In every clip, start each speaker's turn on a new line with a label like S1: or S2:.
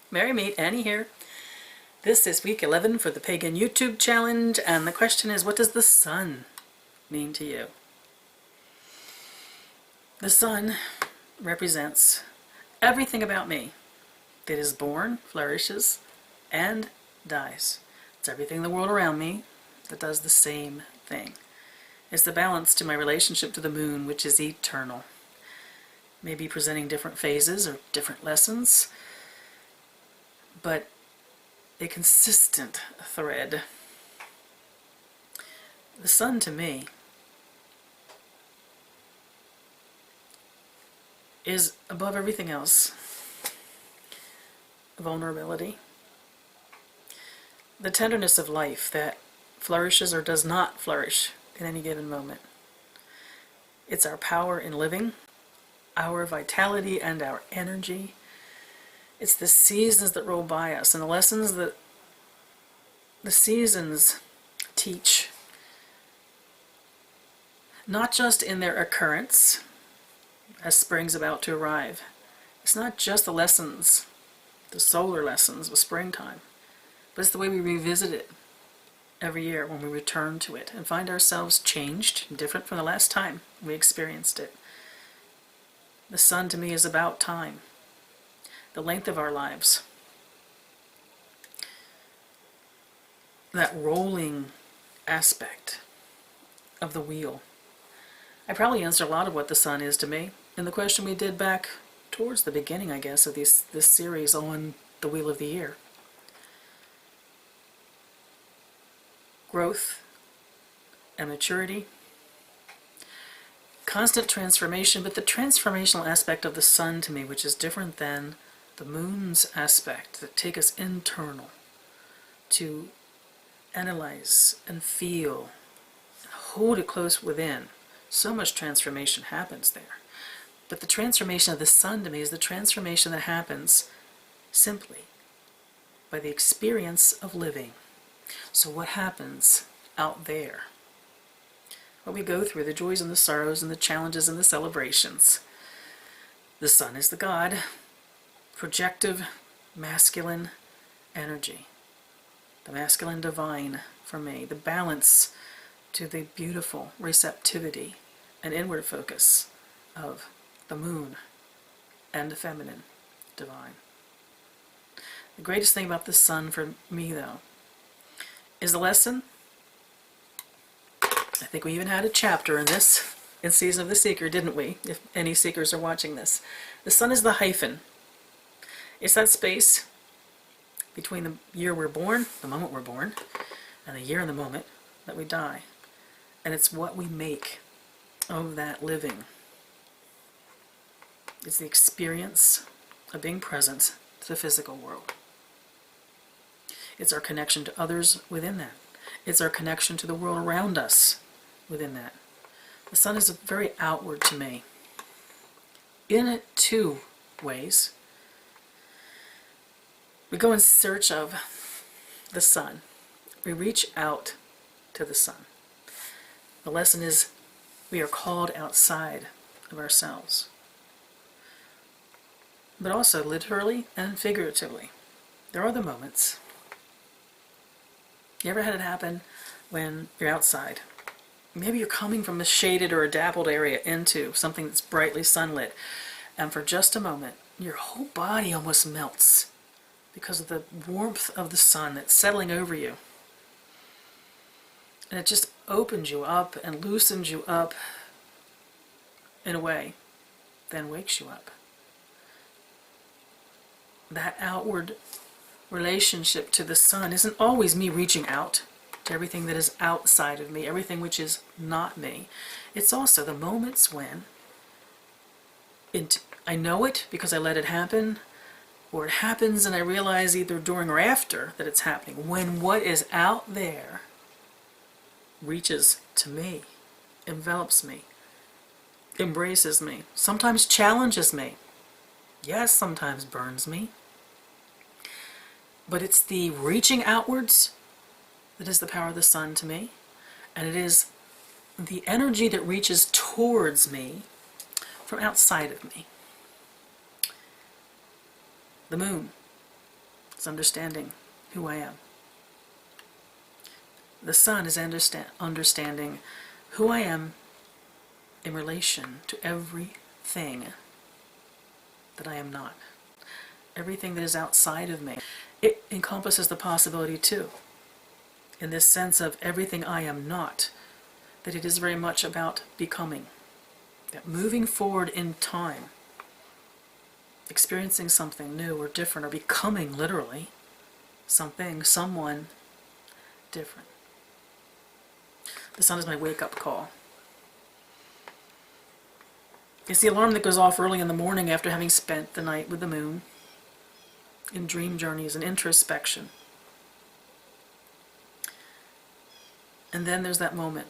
S1: Merry Meet, Annie here. This is week 11 for the Pagan YouTube challenge, and the question is, what does the sun mean to you? The sun represents everything about me that is born, flourishes, and dies. It's everything in the world around me that does the same thing. It's the balance to my relationship to the moon, which is eternal. Maybe presenting different phases or different lessons, but a consistent thread. The sun to me is above everything else. Vulnerability. The tenderness of life that flourishes or does not flourish in any given moment. It's our power in living, our vitality and our energy. It's the seasons that roll by us and the lessons that the seasons teach. Not just in their occurrence, as spring's about to arrive. It's not just the lessons, the solar lessons of springtime, but it's the way we revisit it every year when we return to it and find ourselves changed and different from the last time we experienced it. The sun to me is about time, the length of our lives, that rolling aspect of the wheel. I probably answered a lot of what the sun is to me in the question we did back towards the beginning, I guess, of this series on the Wheel of the Year. Growth and maturity, constant transformation, but the transformational aspect of the sun to me, which is different than the moon's aspect, that take us internal to analyze and feel and hold it close within. So much transformation happens there. But the transformation of the sun to me is the transformation that happens simply by the experience of living. So what happens out there? What we go through, the joys and the sorrows and the challenges and the celebrations. The sun is the god, projective, masculine energy. The masculine divine for me, the balance to the beautiful receptivity and inward focus of the moon and the feminine divine. The greatest thing about the sun for me, though, is the lesson. I think we even had a chapter in this in Season of the Seeker, didn't we? If any seekers are watching this. The sun is the hyphen. It's that space between the year we're born, the moment we're born, and the year and the moment that we die. And it's what we make of that living. It's the experience of being present to the physical world. It's our connection to others within that. It's our connection to the world around us within that. The sun is very outward to me in two ways. We go in search of the sun. We reach out to the sun. The lesson is we are called outside of ourselves, but also literally and figuratively. There are the moments. You ever had it happen when you're outside? Maybe you're coming from a shaded or a dappled area into something that's brightly sunlit, and for just a moment, your whole body almost melts because of the warmth of the sun that's settling over you. And it just opens you up and loosens you up in a way, then wakes you up. That outward relationship to the sun isn't always me reaching out to everything that is outside of me, everything which is not me. It's also the moments when I know it because I let it happen, or it happens and I realize either during or after that it's happening, when what is out there reaches to me, envelops me, embraces me, sometimes challenges me, yes, sometimes burns me. But it's the reaching outwards that is the power of the sun to me, and it is the energy that reaches towards me from outside of me. The moon It's understanding who I am. The sun is understanding who I am in relation to everything that I am not. Everything that is outside of me. It encompasses the possibility too, in this sense of everything I am not, that it is very much about becoming. That moving forward in time, experiencing something new or different, or becoming literally something, someone different. The sun is my wake-up call. It's the alarm that goes off early in the morning after having spent the night with the moon in dream journeys and introspection. And then there's that moment,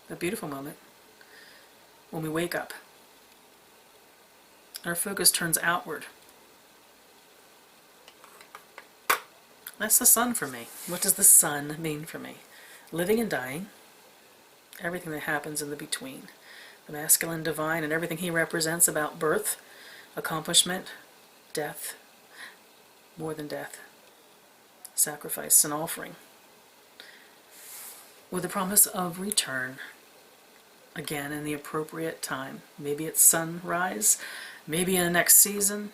S1: that beautiful moment, when we wake up. Our focus turns outward. That's the sun for me. What does the sun mean for me? Living and dying, everything that happens in the between. The masculine divine and everything he represents about birth, accomplishment, death, more than death, sacrifice and offering, with the promise of return, again in the appropriate time. Maybe it's sunrise, maybe in the next season,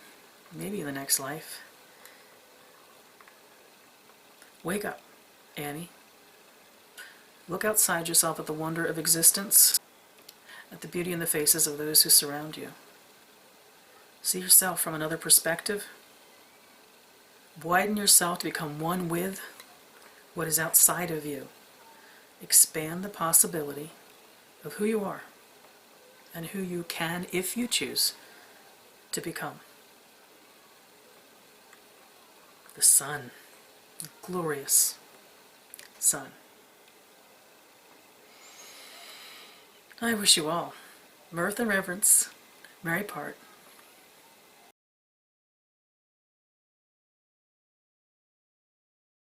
S1: maybe in the next life. Wake up, Annie. Look outside yourself at the wonder of existence, at the beauty in the faces of those who surround you. See yourself from another perspective. Widen yourself to become one with what is outside of you. Expand the possibility of who you are and who you can, if you choose, to become. The sun, the glorious sun. I wish you all mirth and reverence, merry part,